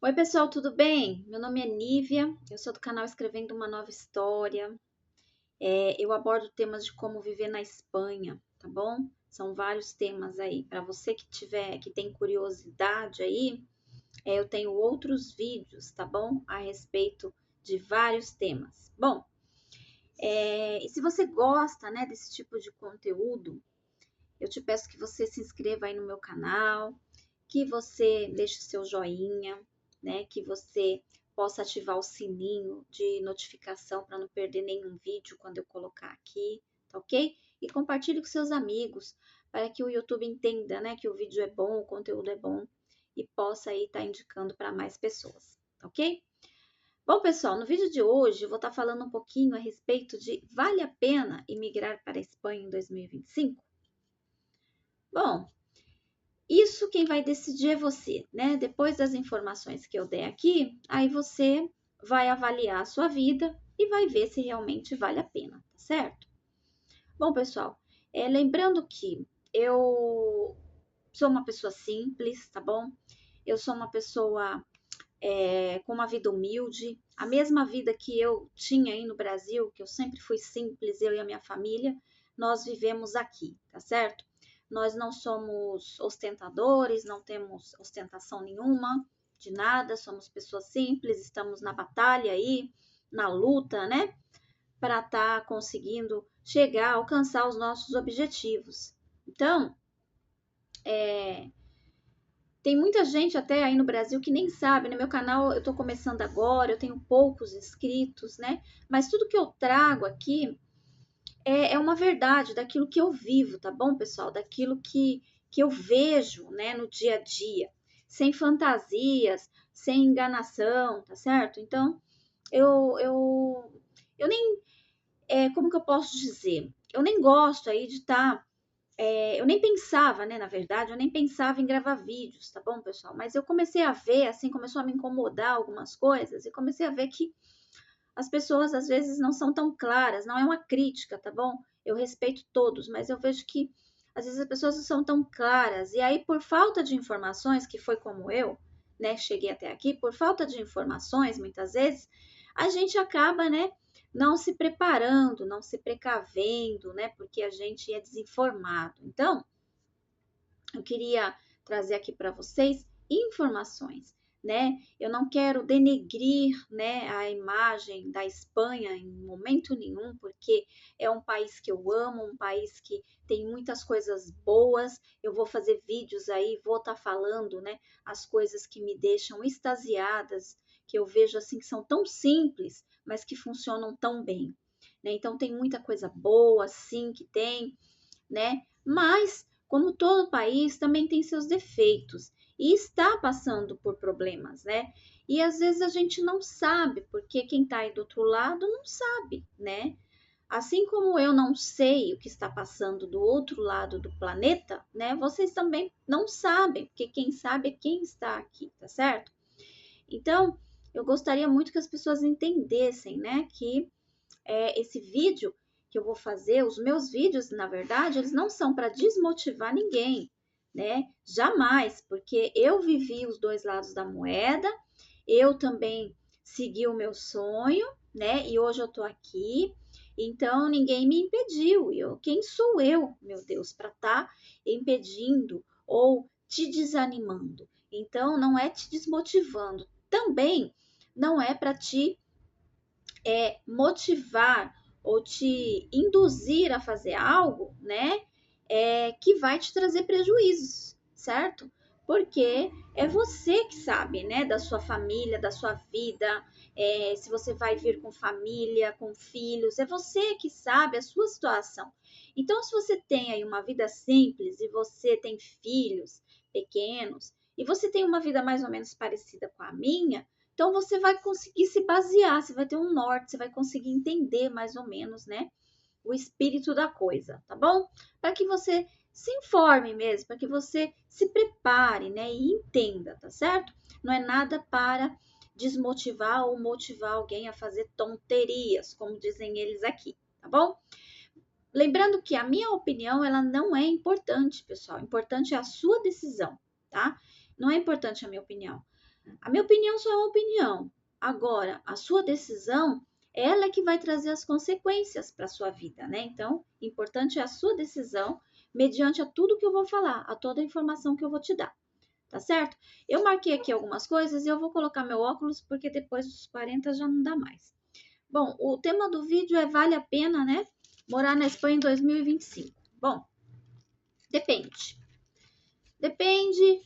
Oi, pessoal, tudo bem? Meu nome é Nívia, eu sou do canal Escrevendo uma Nova História. Eu abordo temas de como viver na Espanha, tá bom? São vários temas aí. Para você que tem curiosidade aí, eu tenho outros vídeos, tá bom? A respeito de vários temas. Bom, e se você gosta, né, desse tipo de conteúdo, eu te peço que você se inscreva aí no meu canal, que você deixe seu joinha, né? Que você possa ativar o sininho de notificação para não perder nenhum vídeo quando eu colocar aqui, tá ok? E compartilhe com seus amigos para que o YouTube entenda, né, que o vídeo é bom, o conteúdo é bom e possa aí estar indicando para mais pessoas, tá ok? Bom, pessoal, no vídeo de hoje eu vou estar falando um pouquinho a respeito de vale a pena imigrar para a Espanha em 2025? Bom, isso quem vai decidir é você, né? Depois das informações que eu der aqui, aí você vai avaliar a sua vida e vai ver se realmente vale a pena, tá certo? Bom, pessoal, lembrando que eu sou uma pessoa simples, tá bom? Eu sou uma pessoa com uma vida humilde, a mesma vida que eu tinha aí no Brasil, que eu sempre fui simples, eu e a minha família, nós vivemos aqui, tá certo? Nós não somos ostentadores, não temos ostentação nenhuma de nada, somos pessoas simples, estamos na batalha aí, na luta, né? Para estar conseguindo chegar, alcançar os nossos objetivos. Então, tem muita gente até aí no Brasil que nem sabe, no meu canal eu tô começando agora, eu tenho poucos inscritos, né? Mas tudo que eu trago aqui é uma verdade daquilo que eu vivo, tá bom, pessoal? Daquilo que eu vejo, né, no dia a dia, sem fantasias, sem enganação, tá certo? Então, eu nem, como que eu posso dizer? Eu nem gosto aí de estar eu nem pensava, né, na verdade, eu nem pensava em gravar vídeos, tá bom, pessoal? Mas eu comecei a ver, assim, começou a me incomodar algumas coisas e comecei a ver que as pessoas às vezes não são tão claras, não é uma crítica, tá bom? Eu respeito todos, mas eu vejo que às vezes as pessoas não são tão claras e aí por falta de informações, que foi como eu, né, cheguei até aqui, por falta de informações, muitas vezes, a gente acaba, né, não se preparando, não se precavendo, né, porque a gente é desinformado. Então, eu queria trazer aqui para vocês informações, né? Eu não quero denegrir, né, a imagem da Espanha em momento nenhum, porque é um país que eu amo, um país que tem muitas coisas boas. Eu vou fazer vídeos aí, vou estar falando, né, as coisas que me deixam extasiadas, que eu vejo assim que são tão simples, mas que funcionam tão bem, né? Então tem muita coisa boa, sim, que tem, né? Mas, como todo país, também tem seus defeitos e está passando por problemas, né? E às vezes a gente não sabe, porque quem está aí do outro lado não sabe, né? Assim como eu não sei o que está passando do outro lado do planeta, né? Vocês também não sabem, porque quem sabe é quem está aqui, tá certo? Então, eu gostaria muito que as pessoas entendessem, né, que esse vídeo que eu vou fazer, os meus vídeos, na verdade, eles não são para desmotivar ninguém, né? Jamais, porque eu vivi os dois lados da moeda, eu também segui o meu sonho, né? E hoje eu tô aqui, então ninguém me impediu. Quem sou eu, meu Deus, para estar impedindo ou te desanimando? Então, não é te desmotivando, também não é para te motivar ou te induzir a fazer algo, né, que vai te trazer prejuízos, certo? Porque é você que sabe, né, da sua família, da sua vida, se você vai vir com família, com filhos, é você que sabe a sua situação. Então, se você tem aí uma vida simples e você tem filhos pequenos e você tem uma vida mais ou menos parecida com a minha, então você vai conseguir se basear, você vai ter um norte, você vai conseguir entender mais ou menos, né, o espírito da coisa, tá bom? Para que você se informe mesmo, para que você se prepare, né, e entenda, tá certo? Não é nada para desmotivar ou motivar alguém a fazer tonterias, como dizem eles aqui, tá bom? Lembrando que a minha opinião, ela não é importante, pessoal. Importante é a sua decisão, tá? Não é importante a minha opinião. A minha opinião só é uma opinião. Agora, a sua decisão, ela é que vai trazer as consequências para a sua vida, né? Então, importante é a sua decisão, mediante a tudo que eu vou falar, a toda a informação que eu vou te dar, tá certo? Eu marquei aqui algumas coisas e eu vou colocar meu óculos, porque depois dos 40 já não dá mais. Bom, o tema do vídeo é vale a pena, né? Morar na Espanha em 2025. Bom, depende. Depende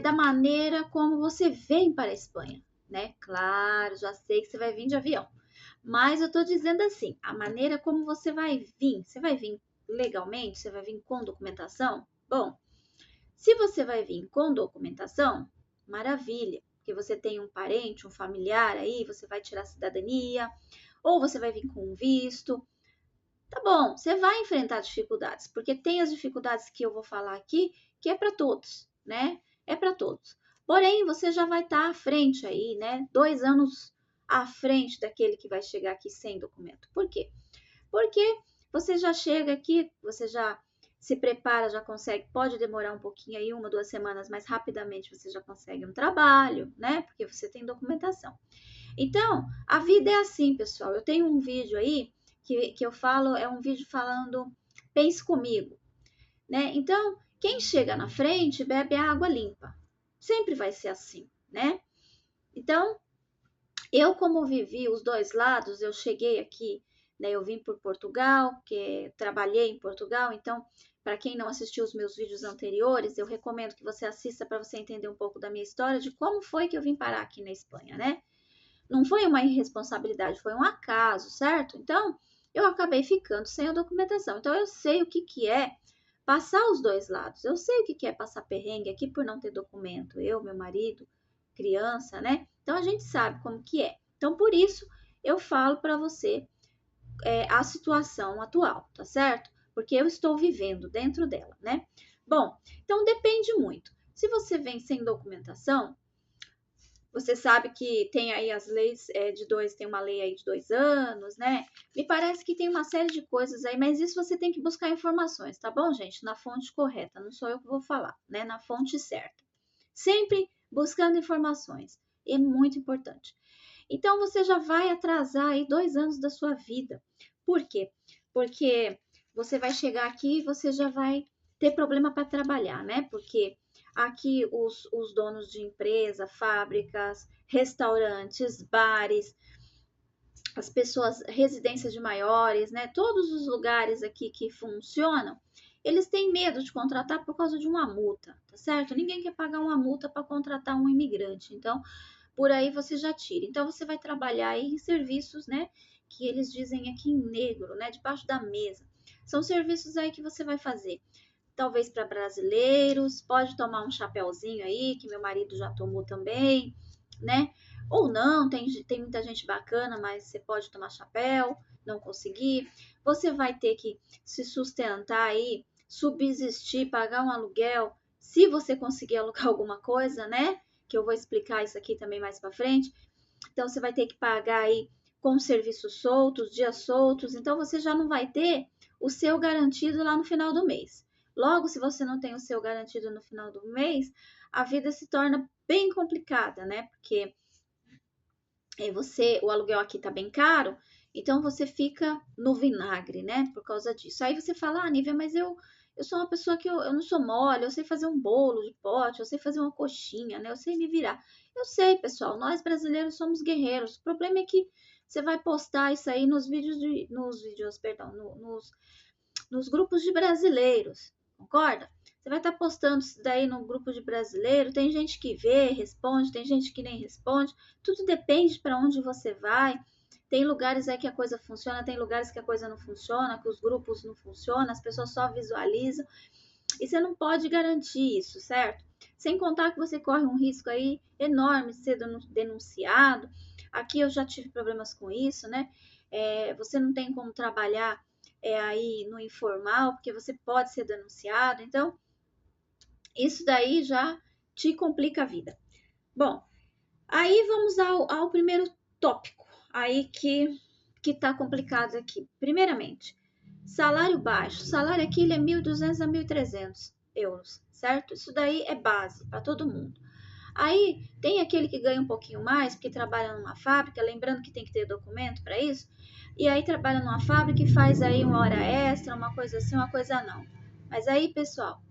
da maneira como você vem para a Espanha, né? Claro, já sei que você vai vir de avião, mas eu tô dizendo assim, a maneira como você vai vir legalmente, você vai vir com documentação? Bom, se você vai vir com documentação, maravilha, porque você tem um parente, um familiar aí, você vai tirar a cidadania, ou você vai vir com um visto. Tá bom, você vai enfrentar dificuldades, porque tem as dificuldades que eu vou falar aqui, que é para todos, né? É para todos. Porém, você já vai estar à frente aí, né? 2 anos à frente daquele que vai chegar aqui sem documento. Por quê? Porque você já chega aqui, você já se prepara, já consegue, pode demorar um pouquinho aí, 1, 2 semanas, mas rapidamente você já consegue um trabalho, né? Porque você tem documentação. Então, a vida é assim, pessoal. Eu tenho um vídeo aí que eu falo, é um vídeo falando, pense comigo, né? Então, quem chega na frente bebe a água limpa. Sempre vai ser assim, né? Então, eu como vivi os dois lados, eu cheguei aqui, né? Eu vim por Portugal, porque trabalhei em Portugal, então, para quem não assistiu os meus vídeos anteriores, eu recomendo que você assista para você entender um pouco da minha história, de como foi que eu vim parar aqui na Espanha, né? Não foi uma irresponsabilidade, foi um acaso, certo? Então, eu acabei ficando sem a documentação. Então, eu sei o que, que é passar os dois lados. Eu sei o que, que é passar perrengue aqui por não ter documento. Eu, meu marido, criança, né? Então, a gente sabe como que é. Então, por isso, eu falo para você a situação atual, tá certo? Porque eu estou vivendo dentro dela, né? Bom, então depende muito. Se você vem sem documentação, você sabe que tem aí as leis tem uma lei aí de 2 anos, né? Me parece que tem uma série de coisas aí, mas isso você tem que buscar informações, tá bom, gente? Na fonte correta, não sou eu que vou falar, né? Na fonte certa. Sempre buscando informações. É muito importante. Então, você já vai atrasar aí 2 anos da sua vida. Por quê? Porque você vai chegar aqui e você já vai ter problema para trabalhar, né? Porque aqui os donos de empresa, fábricas, restaurantes, bares, as pessoas, residências de maiores, né? Todos os lugares aqui que funcionam, eles têm medo de contratar por causa de uma multa, tá certo? Ninguém quer pagar uma multa para contratar um imigrante. Então, por aí você já tira. Então, você vai trabalhar aí em serviços, né? Que eles dizem aqui em negro, né? Debaixo da mesa. São serviços aí que você vai fazer. Talvez para brasileiros, pode tomar um chapéuzinho aí, que meu marido já tomou também, né? Ou não, tem muita gente bacana, mas você pode tomar chapéu, não conseguir. Você vai ter que se sustentar aí, subsistir, pagar um aluguel, se você conseguir alugar alguma coisa, né? Que eu vou explicar isso aqui também mais para frente. Então, você vai ter que pagar aí com serviços soltos, dias soltos. Então, você já não vai ter o seu garantido lá no final do mês. Logo, se você não tem o seu garantido no final do mês, a vida se torna bem complicada, né? Porque o aluguel aqui tá bem caro, então você fica no vinagre, né? Por causa disso. Aí você fala, Nívia, mas eu sou uma pessoa que eu não sou mole, eu sei fazer um bolo de pote, eu sei fazer uma coxinha, né? Eu sei me virar. Eu sei, pessoal, nós brasileiros somos guerreiros. O problema é que você vai postar isso aí nos grupos de brasileiros, concorda? Você vai estar postando isso daí no grupo de brasileiro, tem gente que vê, responde, tem gente que nem responde, tudo depende para onde você vai. Tem lugares aí que a coisa funciona, tem lugares que a coisa não funciona, que os grupos não funcionam, as pessoas só visualizam, e você não pode garantir isso, certo? Sem contar que você corre um risco aí enorme de ser denunciado. Aqui eu já tive problemas com isso, né? Você não tem como trabalhar aí no informal, porque você pode ser denunciado. Então, isso daí já te complica a vida. Bom, aí vamos ao primeiro tópico aí que tá complicado aqui. Primeiramente, salário baixo. O salário aqui ele é 1.200 a 1.300 euros, certo? Isso daí é base para todo mundo. Aí tem aquele que ganha um pouquinho mais, porque trabalha numa fábrica, lembrando que tem que ter documento para isso, e aí trabalha numa fábrica e faz aí uma hora extra, uma coisa assim, uma coisa não. Mas aí, pessoal,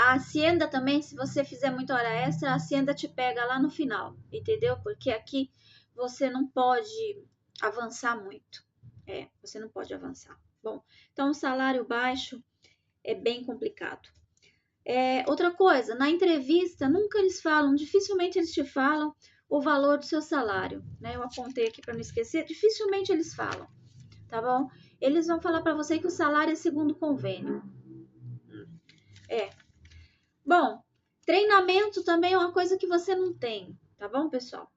a Hacienda também, se você fizer muita hora extra, a Hacienda te pega lá no final, entendeu? Porque aqui você não pode avançar muito. Você não pode avançar. Bom, então o salário baixo é bem complicado. Outra coisa, na entrevista, nunca eles falam, dificilmente eles te falam o valor do seu salário, né? Eu apontei aqui para não esquecer, dificilmente eles falam, tá bom? Eles vão falar para você que o salário é segundo convênio. Bom, treinamento também é uma coisa que você não tem, tá bom, pessoal?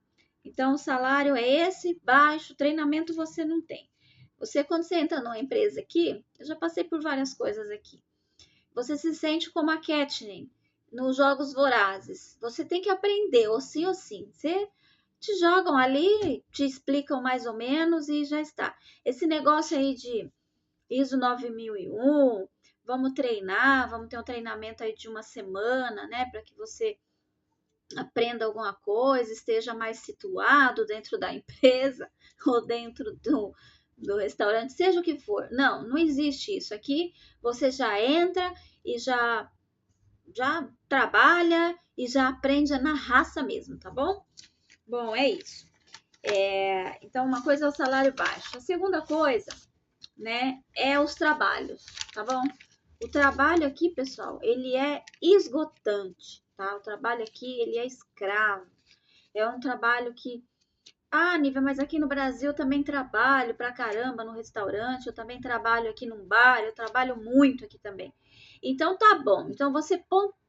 Então, o salário é esse, baixo, treinamento você não tem. Quando você entra numa empresa aqui, eu já passei por várias coisas aqui. Você se sente como a Katniss nos Jogos Vorazes. Você tem que aprender, ou sim ou sim. Você te jogam ali, te explicam mais ou menos e já está. Esse negócio aí de ISO 9001, vamos treinar, vamos ter um treinamento aí de uma semana, né, para que você aprenda alguma coisa, esteja mais situado dentro da empresa ou dentro do restaurante, seja o que for. Não, não existe isso. Aqui você já entra e já trabalha e já aprende na raça mesmo, tá bom? Bom, é isso. Então, uma coisa é o salário baixo. A segunda coisa, né, é os trabalhos, tá bom? O trabalho aqui, pessoal, ele é esgotante, tá? O trabalho aqui, ele é escravo. É um trabalho que, Nívia, mas aqui no Brasil eu também trabalho pra caramba no restaurante, eu também trabalho aqui num bar, eu trabalho muito aqui também. Então tá bom. Então você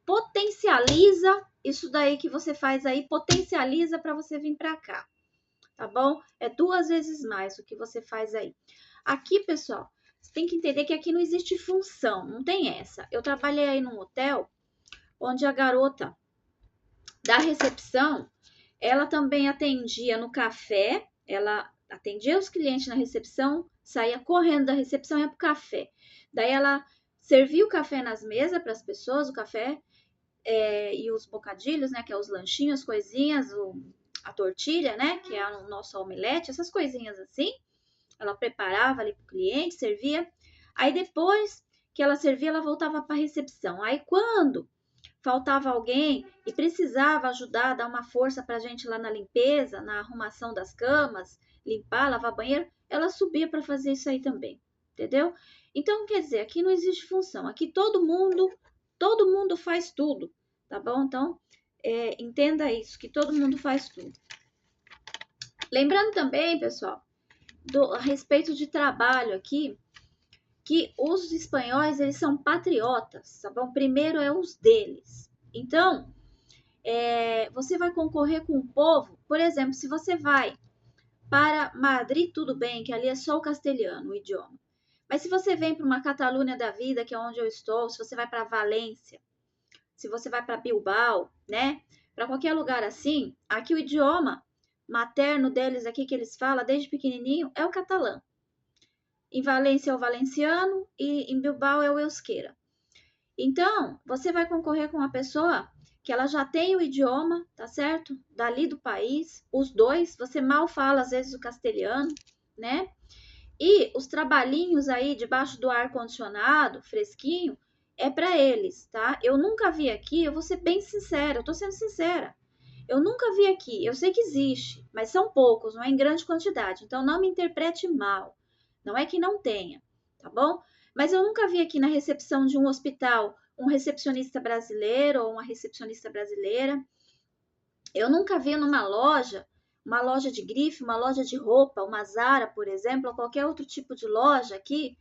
potencializa isso daí que você faz aí, potencializa para você vir para cá, tá bom? É 2 vezes mais o que você faz aí. Aqui, pessoal, você tem que entender que aqui não existe função, não tem essa. Eu trabalhei aí num hotel onde a garota da recepção, ela também atendia no café, ela atendia os clientes na recepção, saía correndo da recepção e ia pro café. Daí ela servia o café nas mesas para as pessoas, o café e os bocadilhos, né, que é os lanchinhos, coisinhas, a tortilha, né, que é o nosso omelete, essas coisinhas assim. Ela preparava ali pro cliente, servia. Aí depois que ela servia, ela voltava para a recepção. Aí quando faltava alguém e precisava ajudar, dar uma força para a gente lá na limpeza, na arrumação das camas, limpar, lavar banheiro, ela subia para fazer isso aí também, entendeu? Então, quer dizer, aqui não existe função, aqui todo mundo faz tudo, tá bom? Então, entenda isso, que todo mundo faz tudo. Lembrando também, pessoal, a respeito de trabalho aqui, que os espanhóis, eles são patriotas, tá bom? Primeiro é os deles. Então, você vai concorrer com o povo, por exemplo, se você vai para Madrid, tudo bem, que ali é só o castelhano, o idioma. Mas se você vem para uma Catalunha da vida, que é onde eu estou, se você vai para Valência, se você vai para Bilbao, né? Para qualquer lugar assim, aqui o idioma materno deles aqui que eles falam desde pequenininho é o catalão. Em Valência é o valenciano e em Bilbao é o euskera. Então, você vai concorrer com uma pessoa que ela já tem o idioma, tá certo? Dali do país, os dois, você mal fala às vezes o castelhano, né? E os trabalhinhos aí debaixo do ar condicionado, fresquinho, é para eles, tá? Eu nunca vi aqui, eu vou ser bem sincera, eu tô sendo sincera. Eu nunca vi aqui, eu sei que existe, mas são poucos, não é em grande quantidade. Então não me interprete mal. Não é que não tenha, tá bom? Mas eu nunca vi aqui na recepção de um hospital um recepcionista brasileiro ou uma recepcionista brasileira. Eu nunca vi numa loja, uma loja de grife, uma loja de roupa, uma Zara, por exemplo, ou qualquer outro tipo de loja aqui,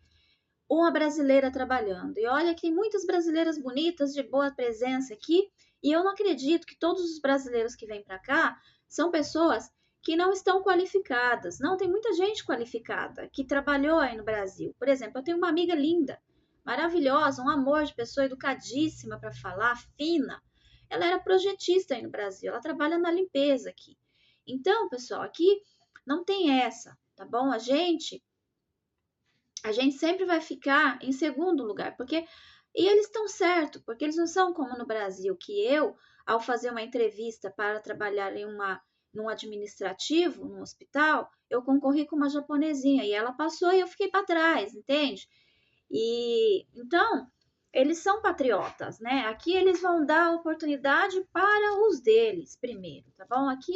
uma brasileira trabalhando. E olha que tem muitas brasileiras bonitas, de boa presença aqui, e eu não acredito que todos os brasileiros que vêm para cá são pessoas que não estão qualificadas. Não, tem muita gente qualificada que trabalhou aí no Brasil. Por exemplo, eu tenho uma amiga linda, maravilhosa, um amor de pessoa, educadíssima para falar, fina. Ela era projetista aí no Brasil, ela trabalha na limpeza aqui. Então, pessoal, aqui não tem essa, tá bom? A gente sempre vai ficar em segundo lugar, porque e eles estão certo, porque eles não são como no Brasil, que eu ao fazer uma entrevista para trabalhar num administrativo, num hospital, eu concorri com uma japonesinha e ela passou e eu fiquei para trás, entende? E então, eles são patriotas, né? Aqui eles vão dar oportunidade para os deles primeiro, tá bom? Aqui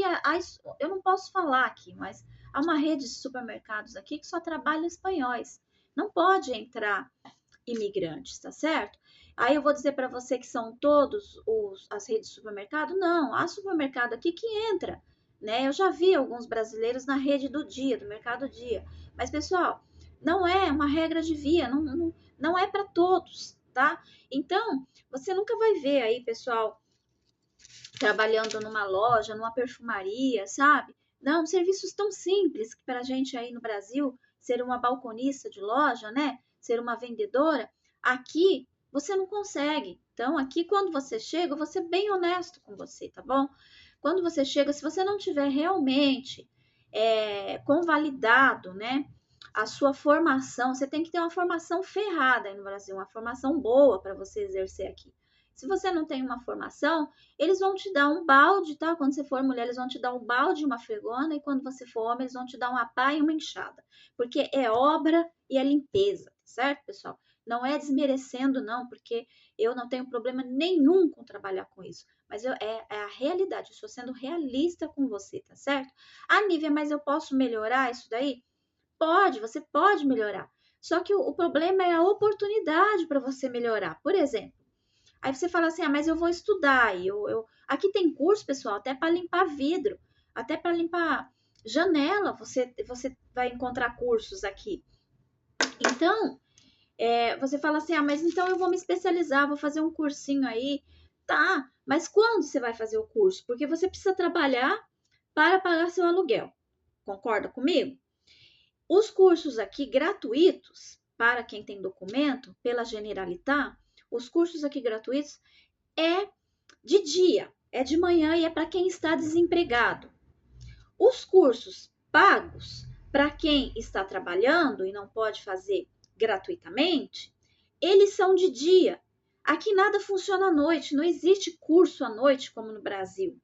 eu não posso falar aqui, mas há uma rede de supermercados aqui que só trabalha espanhóis. Não pode entrar imigrantes, tá certo? Aí eu vou dizer para você que são todos as redes de supermercado? Não, há supermercado aqui que entra, né? Eu já vi alguns brasileiros na rede do dia, do Mercado Dia. Mas, pessoal, não é uma regra de via, não é para todos, tá? Então, você nunca vai ver aí, pessoal, trabalhando numa loja, numa perfumaria, sabe? Não, serviços tão simples que para a gente aí no Brasil, ser uma balconista de loja, né? Ser uma vendedora, aqui você não consegue. Então, aqui quando você chega, eu vou ser bem honesto com você, tá bom? Quando você chega, se você não tiver realmente convalidado, né? A sua formação, você tem que ter uma formação ferrada aí no Brasil, uma formação boa para você exercer aqui. Se você não tem uma formação, eles vão te dar um balde, tá? Quando você for mulher, eles vão te dar um balde e uma fregona, e quando você for homem, eles vão te dar uma pá e uma enxada. Porque é obra e é limpeza, certo, pessoal? Não é desmerecendo, não, porque eu não tenho problema nenhum com trabalhar com isso. Mas é a realidade, eu estou sendo realista com você, tá certo? Ah, Nívia, mas eu posso melhorar isso daí? Pode, você pode melhorar. Só que o problema é a oportunidade para você melhorar. Por exemplo, aí você fala assim, mas eu vou estudar. Aqui tem curso, pessoal, até para limpar vidro, até para limpar janela, você vai encontrar cursos aqui. Então, você fala assim, mas então eu vou me especializar, vou fazer um cursinho aí. Tá, mas quando você vai fazer o curso? Porque você precisa trabalhar para pagar seu aluguel. Concorda comigo? Os cursos aqui gratuitos, para quem tem documento, pela Generalitat, os cursos aqui gratuitos é de dia, é de manhã e é para quem está desempregado. Os cursos pagos, para quem está trabalhando e não pode fazer gratuitamente, eles são de dia. Aqui nada funciona à noite, não existe curso à noite como no Brasil.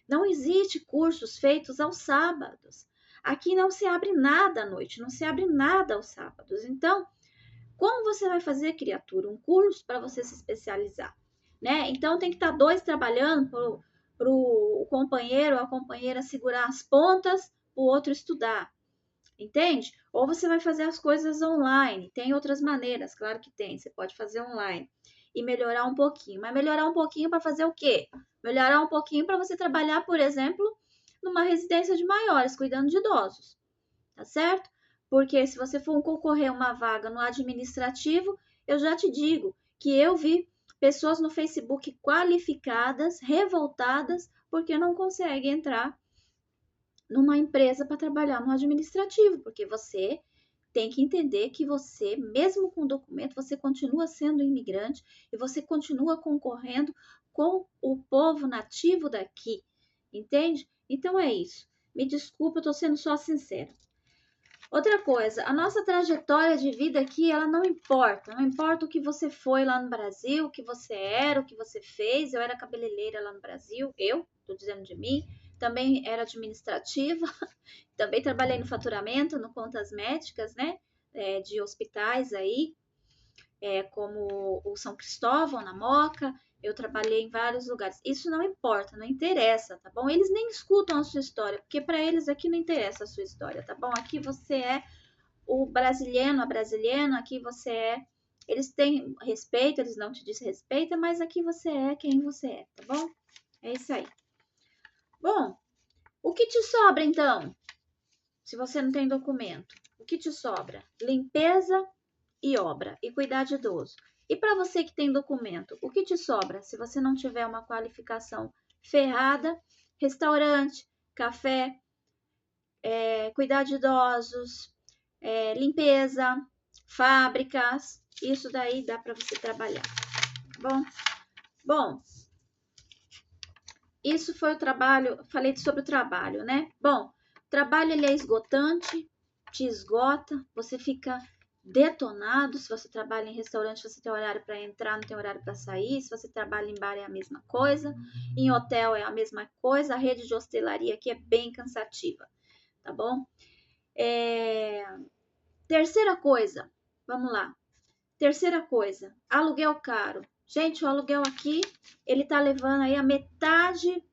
Não existe cursos feitos aos sábados. Aqui não se abre nada à noite, não se abre nada aos sábados. Então, como você vai fazer, criatura, um curso para você se especializar, né? Então, tem que estar dois trabalhando para o companheiro ou a companheira segurar as pontas, o outro estudar, entende? Ou você vai fazer as coisas online. Tem outras maneiras, claro que tem. Você pode fazer online e melhorar um pouquinho. Mas melhorar um pouquinho para fazer o quê? Melhorar um pouquinho para você trabalhar, por exemplo, numa residência de maiores, cuidando de idosos, tá certo? Porque se você for concorrer a uma vaga no administrativo, eu já te digo que eu vi pessoas no Facebook qualificadas, revoltadas, porque não conseguem entrar numa empresa para trabalhar no administrativo, porque você tem que entender que você, mesmo com documento, você continua sendo imigrante e você continua concorrendo com o povo nativo daqui, entende? Então é isso. Me desculpa, eu tô sendo só sincera. Outra coisa, a nossa trajetória de vida aqui, ela não importa. Não importa o que você foi lá no Brasil, o que você era, o que você fez. Eu era cabeleireira lá no Brasil, tô dizendo de mim. Também era administrativa, também trabalhei no faturamento, no contas médicas, né? De hospitais aí, como o São Cristóvão, na Moca. Eu trabalhei em vários lugares. Isso não importa, não interessa, tá bom? Eles nem escutam a sua história, porque para eles aqui não interessa a sua história, tá bom? Aqui você é o brasileiro, a brasileira, aqui você é. Eles têm respeito, eles não te desrespeitam, mas aqui você é quem você é, tá bom? É isso aí. Bom, o que te sobra então? Se você não tem documento, o que te sobra? Limpeza e obra e cuidar de idoso. E para você que tem documento, o que te sobra se você não tiver uma qualificação ferrada? Restaurante, café, cuidar de idosos, limpeza, fábricas, isso daí dá para você trabalhar, tá bom? Bom, isso foi o trabalho, falei sobre o trabalho, né? Bom, o trabalho ele é esgotante, te esgota, você fica detonado. Se você trabalha em restaurante, você tem horário para entrar, não tem horário para sair. Se você trabalha em bar, é a mesma coisa. Em hotel, é a mesma coisa. A rede de hostelaria aqui é bem cansativa, tá bom? Terceira coisa, vamos lá. Terceira coisa, aluguel caro. Gente, o aluguel aqui, ele tá levando aí a metade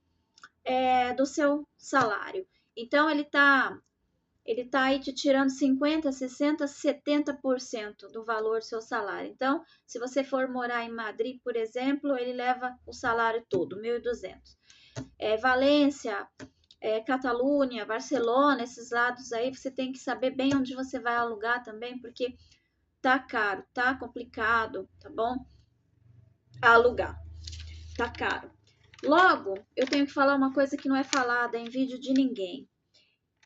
do seu salário. Então, ele tá aí te tirando 50, 60, 70% do valor do seu salário. Então, se você for morar em Madrid, por exemplo, ele leva o salário todo, 1.200. Valência, Catalunha, Barcelona, esses lados aí, você tem que saber bem onde você vai alugar também, porque tá caro, tá complicado, tá bom? Alugar, tá caro. Logo, eu tenho que falar uma coisa que não é falada em vídeo de ninguém.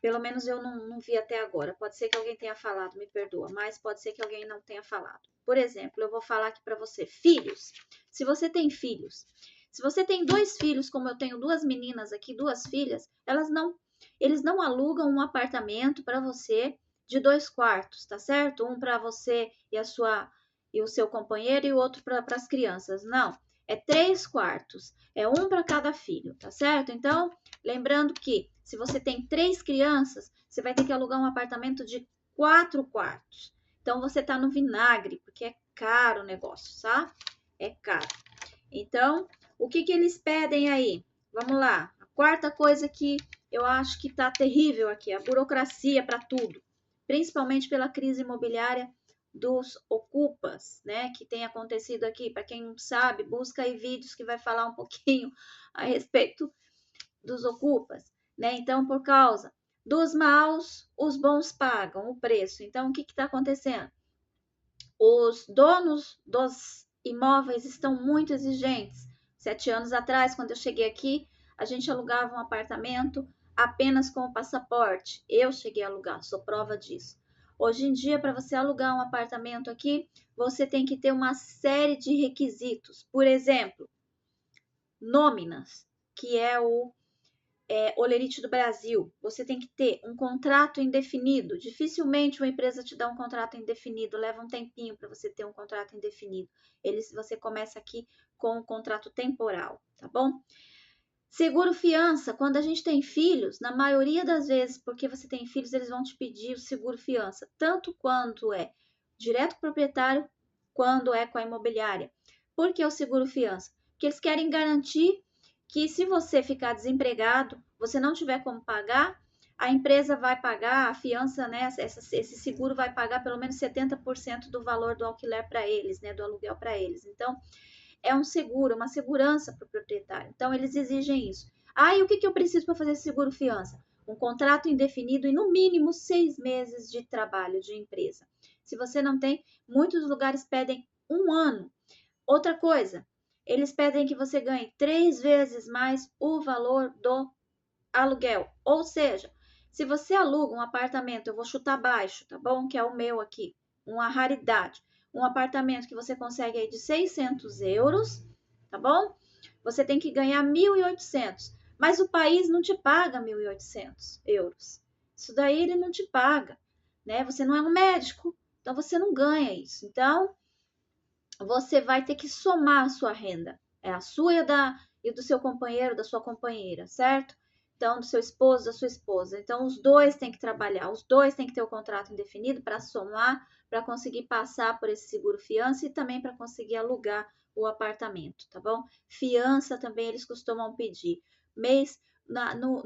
Pelo menos eu não vi até agora. Pode ser que alguém tenha falado, me perdoa, mas pode ser que alguém não tenha falado. Por exemplo, eu vou falar aqui para você, filhos. Se você tem filhos, se você tem 2 filhos, como eu tenho 2 meninas aqui, 2 filhas, eles não alugam um apartamento para você de 2 quartos, tá certo? Um para você e o seu companheiro e o outro para as crianças. Não, é 3 quartos, é um para cada filho, tá certo? Então, lembrando que se você tem 3 crianças, você vai ter que alugar um apartamento de 4 quartos. Então, você tá no vinagre, porque é caro o negócio, tá? É caro. Então, o que eles pedem aí? Vamos lá. A quarta coisa que eu acho que tá terrível aqui, a burocracia para tudo. Principalmente pela crise imobiliária dos ocupas, né, que tem acontecido aqui. Para quem não sabe, busca aí vídeos que vai falar um pouquinho a respeito dos ocupas, né? Então, por causa dos maus, os bons pagam o preço. Então, o que está acontecendo? Os donos dos imóveis estão muito exigentes. 7 anos atrás, quando eu cheguei aqui, a gente alugava um apartamento apenas com o passaporte. Eu cheguei a alugar, sou prova disso. Hoje em dia, para você alugar um apartamento aqui, você tem que ter uma série de requisitos. Por exemplo, nóminas, que é o Olerite do Brasil. Você tem que ter um contrato indefinido. Dificilmente uma empresa te dá um contrato indefinido, leva um tempinho para você ter um contrato indefinido. Você começa aqui com um contrato temporal, tá bom? Seguro fiança, quando a gente tem filhos, na maioria das vezes, porque você tem filhos, eles vão te pedir o seguro fiança, tanto quando é direto com o proprietário, quando é com a imobiliária. Por que o seguro fiança? Porque eles querem garantir que se você ficar desempregado, você não tiver como pagar, a empresa vai pagar a fiança, né? Esse seguro vai pagar pelo menos 70% do valor do alquiler para eles, né? Do aluguel para eles. Então, é um seguro, uma segurança para o proprietário. Então, eles exigem isso. E o que eu preciso para fazer seguro fiança? Um contrato indefinido e no mínimo 6 meses de trabalho de empresa. Se você não tem, muitos lugares pedem 1 ano. Outra coisa, eles pedem que você ganhe 3 vezes mais o valor do aluguel. Ou seja, se você aluga um apartamento, eu vou chutar baixo, tá bom? Que é o meu aqui, uma raridade. Um apartamento que você consegue aí de 600 euros, tá bom? Você tem que ganhar 1.800. Mas o país não te paga 1.800 euros. Isso daí ele não te paga, né? Você não é um médico, então você não ganha isso. Então, você vai ter que somar a sua renda. É a sua e do seu companheiro, da sua companheira, certo? Então, do seu esposo, da sua esposa. Então, os dois têm que trabalhar, os dois têm que ter o contrato indefinido para somar, para conseguir passar por esse seguro fiança e também para conseguir alugar o apartamento, tá bom? Fiança também eles costumam pedir.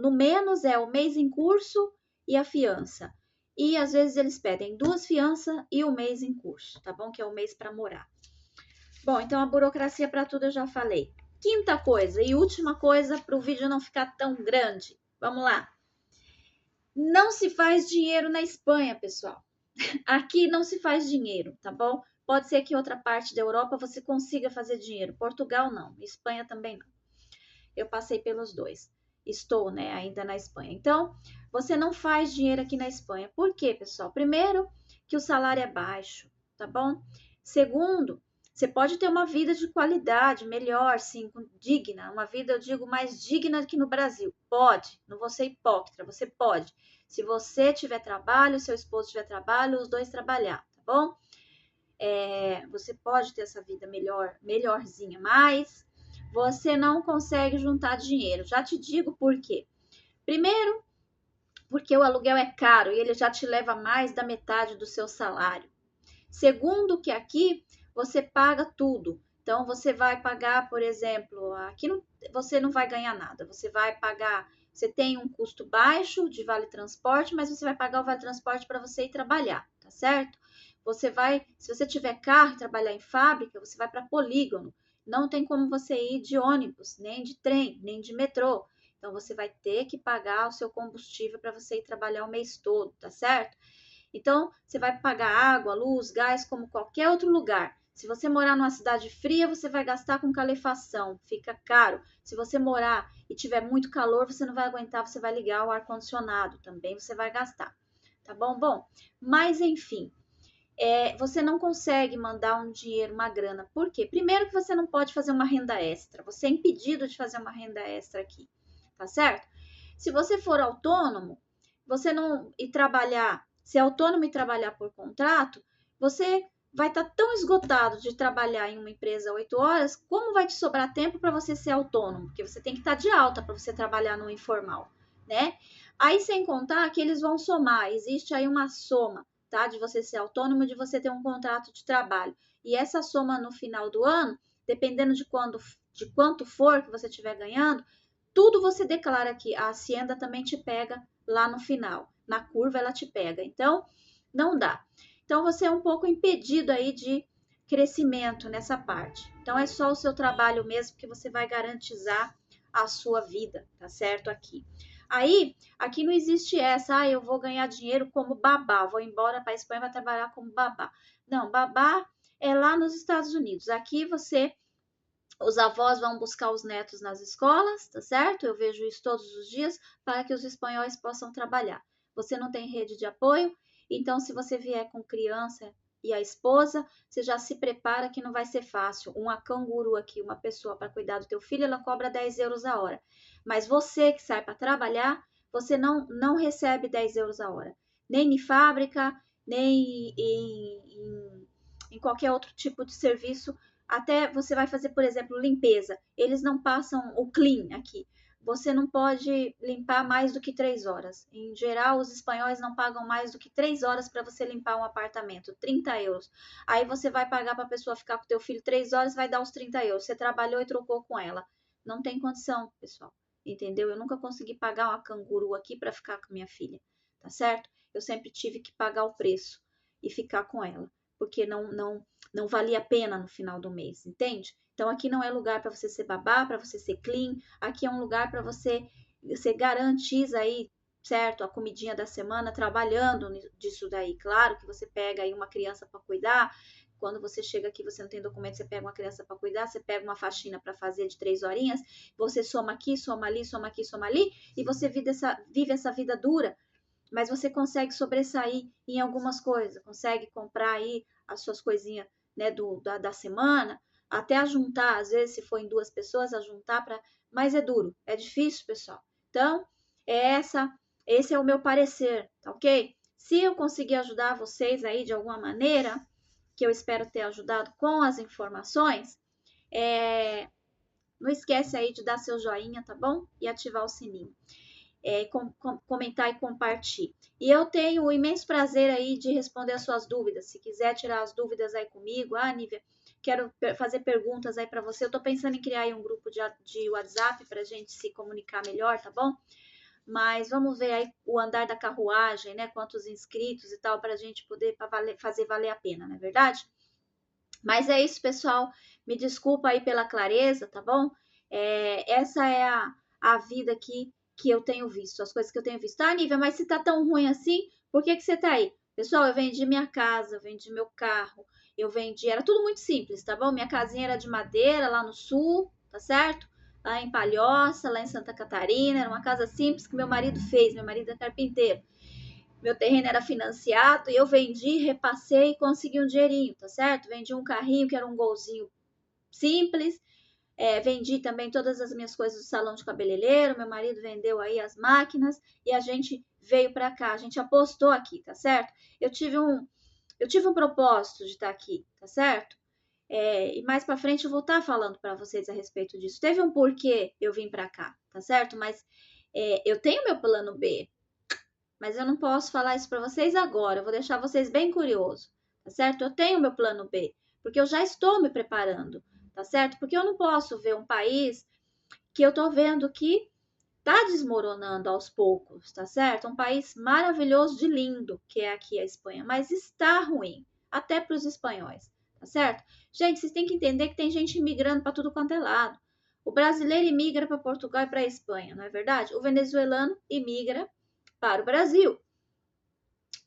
No menos é o mês em curso e a fiança. E às vezes eles pedem 2 fianças e o mês em curso, tá bom? Que é o mês para morar. Bom, então a burocracia para tudo eu já falei. Quinta coisa e última coisa para o vídeo não ficar tão grande. Vamos lá. Não se faz dinheiro na Espanha, pessoal. Aqui não se faz dinheiro, tá bom? Pode ser que em outra parte da Europa você consiga fazer dinheiro. Portugal não, Espanha também não. Eu passei pelos dois. Estou, né, ainda na Espanha. Então, você não faz dinheiro aqui na Espanha. Por quê, pessoal? Primeiro, que o salário é baixo, tá bom? Segundo, você pode ter uma vida de qualidade, melhor, sim, digna. Uma vida, eu digo, mais digna que no Brasil. Pode, não vou ser hipócrita, você pode. Se você tiver trabalho, seu esposo tiver trabalho, os dois trabalhar, tá bom? Você pode ter essa vida melhorzinha, mas você não consegue juntar dinheiro. Já te digo por quê. Primeiro, porque o aluguel é caro e ele já te leva mais da metade do seu salário. Segundo, que aqui você paga tudo. Então, você vai pagar, por exemplo, aqui você não vai ganhar nada. Você vai pagar, você tem um custo baixo de vale transporte, mas você vai pagar o vale transporte para você ir trabalhar, tá certo? Se você tiver carro e trabalhar em fábrica, você vai para polígono. Não tem como você ir de ônibus, nem de trem, nem de metrô. Então, você vai ter que pagar o seu combustível para você ir trabalhar o mês todo, tá certo? Então, você vai pagar água, luz, gás, como qualquer outro lugar. Se você morar numa cidade fria, você vai gastar com calefação, fica caro. Se você morar e tiver muito calor, você não vai aguentar, você vai ligar o ar-condicionado, também você vai gastar, tá bom? Bom, mas enfim, você não consegue mandar um dinheiro, uma grana. Por quê? Primeiro que você não pode fazer uma renda extra, você é impedido de fazer uma renda extra aqui, tá certo? Se você for autônomo, você não ir trabalhar, ser autônomo e trabalhar por contrato, você vai estar tão esgotado de trabalhar em uma empresa 8 horas, como vai te sobrar tempo para você ser autônomo? Porque você tem que estar de alta para você trabalhar no informal, né? Aí, sem contar que eles vão somar, existe aí uma soma, tá? De você ser autônomo, de você ter um contrato de trabalho. E essa soma no final do ano, dependendo de quanto for que você estiver ganhando, tudo você declara aqui. A Hacienda também te pega lá no final. Na curva ela te pega. Então, não dá. Então, você é um pouco impedido aí de crescimento nessa parte. Então, é só o seu trabalho mesmo que você vai garantizar a sua vida, tá certo? Aí, aqui não existe essa, eu vou ganhar dinheiro como babá, vou embora para a Espanha para trabalhar como babá. Não, babá é lá nos Estados Unidos. Aqui os avós vão buscar os netos nas escolas, tá certo? Eu vejo isso todos os dias para que os espanhóis possam trabalhar. Você não tem rede de apoio, então se você vier com criança e a esposa, você já se prepara que não vai ser fácil. Uma canguru aqui, uma pessoa para cuidar do teu filho, ela cobra 10 euros a hora. Mas você que sai para trabalhar, você não recebe 10 euros a hora. Nem em fábrica, nem em qualquer outro tipo de serviço. Até você vai fazer, por exemplo, limpeza. Eles não passam o clean aqui. Você não pode limpar mais do que 3 horas. Em geral, os espanhóis não pagam mais do que 3 horas para você limpar um apartamento, 30 euros. Aí você vai pagar para a pessoa ficar com o teu filho 3 horas, vai dar os 30 euros. Você trabalhou e trocou com ela. Não tem condição, pessoal. Entendeu? Eu nunca consegui pagar uma canguru aqui para ficar com minha filha, tá certo? Eu sempre tive que pagar o preço e ficar com ela, porque não valia a pena no final do mês, entende? Então aqui não é lugar para você ser babá, para você ser clean, aqui é um lugar para você garantiza aí, certo, a comidinha da semana trabalhando disso daí. Claro que você pega aí uma criança para cuidar. Quando você chega aqui, você não tem documento, você pega uma criança para cuidar, você pega uma faxina para fazer de 3 horinhas, você soma aqui, soma ali, soma aqui, soma ali, e você vive essa vida dura, mas você consegue sobressair em algumas coisas, consegue comprar aí as suas coisinhas, né, da semana, até juntar, às vezes, se for em 2 pessoas, a juntar para. Mas é duro, é difícil, pessoal. Então, esse é o meu parecer, tá ok? Se eu conseguir ajudar vocês aí de alguma maneira, que eu espero ter ajudado com as informações, não esquece aí de dar seu joinha, tá bom? E ativar o sininho. Comentar e compartilhar. E eu tenho o imenso prazer aí de responder as suas dúvidas. Se quiser tirar as dúvidas aí comigo, Nívia, quero fazer perguntas aí para você. Eu tô pensando em criar aí um grupo de WhatsApp para a gente se comunicar melhor, tá bom? Mas vamos ver aí o andar da carruagem, né? Quantos inscritos e tal, para a gente poder fazer valer a pena, não é verdade? Mas é isso, pessoal. Me desculpa aí pela clareza, tá bom? Essa é a vida que eu tenho visto, as coisas que eu tenho visto. Ah, Nívia, mas se tá tão ruim assim, por que você tá aí? Pessoal, eu vendi minha casa, eu vendi meu carro, era tudo muito simples, tá bom? Minha casinha era de madeira lá no sul, tá certo? Lá em Palhoça, lá em Santa Catarina, era uma casa simples que meu marido fez, meu marido é carpinteiro. Meu terreno era financiado e eu vendi, repassei e consegui um dinheirinho, tá certo? Vendi um carrinho que era um golzinho simples, vendi também todas as minhas coisas do salão de cabeleireiro, meu marido vendeu aí as máquinas e a gente veio para cá, a gente apostou aqui, tá certo? Eu tive eu tive um propósito de estar aqui, tá certo? E mais pra frente eu vou estar falando pra vocês a respeito disso. Teve um porquê eu vim pra cá, tá certo? Mas eu tenho meu plano B, mas eu não posso falar isso pra vocês agora. Eu vou deixar vocês bem curiosos, tá certo? Eu tenho meu plano B, porque eu já estou me preparando, tá certo? Porque eu não posso ver um país que eu tô vendo que tá desmoronando aos poucos, tá certo? Um país maravilhoso de lindo, que é aqui a Espanha, mas está ruim, até para os espanhóis, tá certo? Gente, vocês têm que entender que tem gente imigrando para tudo quanto é lado. O brasileiro imigra para Portugal e para a Espanha, não é verdade? O venezuelano imigra para o Brasil.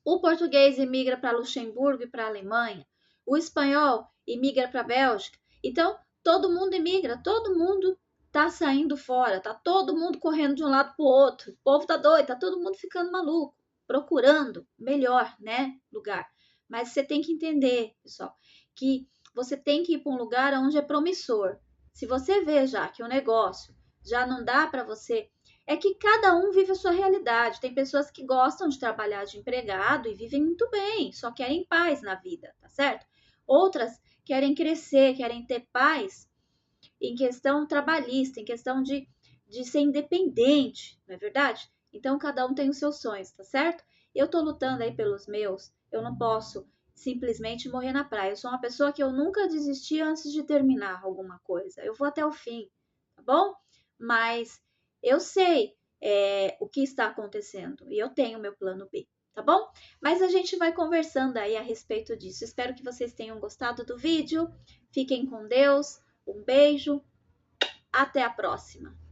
O português imigra para Luxemburgo e para a Alemanha. O espanhol imigra para a Bélgica. Então, todo mundo imigra, todo mundo tá saindo fora, tá todo mundo correndo de um lado para o outro. O povo tá doido, tá todo mundo ficando maluco, procurando melhor, né, lugar. Mas você tem que entender, pessoal, que você tem que ir para um lugar onde é promissor. Se você vê já que o negócio já não dá para você, é que cada um vive a sua realidade. Tem pessoas que gostam de trabalhar de empregado e vivem muito bem, só querem paz na vida, tá certo? Outras querem crescer, querem ter paz em questão trabalhista, em questão de ser independente, não é verdade? Então, cada um tem os seus sonhos, tá certo? Eu tô lutando aí pelos meus, eu não posso simplesmente morrer na praia. Eu sou uma pessoa que eu nunca desisti antes de terminar alguma coisa. Eu vou até o fim, tá bom? Mas eu sei o que está acontecendo e eu tenho meu plano B, tá bom? Mas a gente vai conversando aí a respeito disso. Espero que vocês tenham gostado do vídeo. Fiquem com Deus. Um beijo, até a próxima!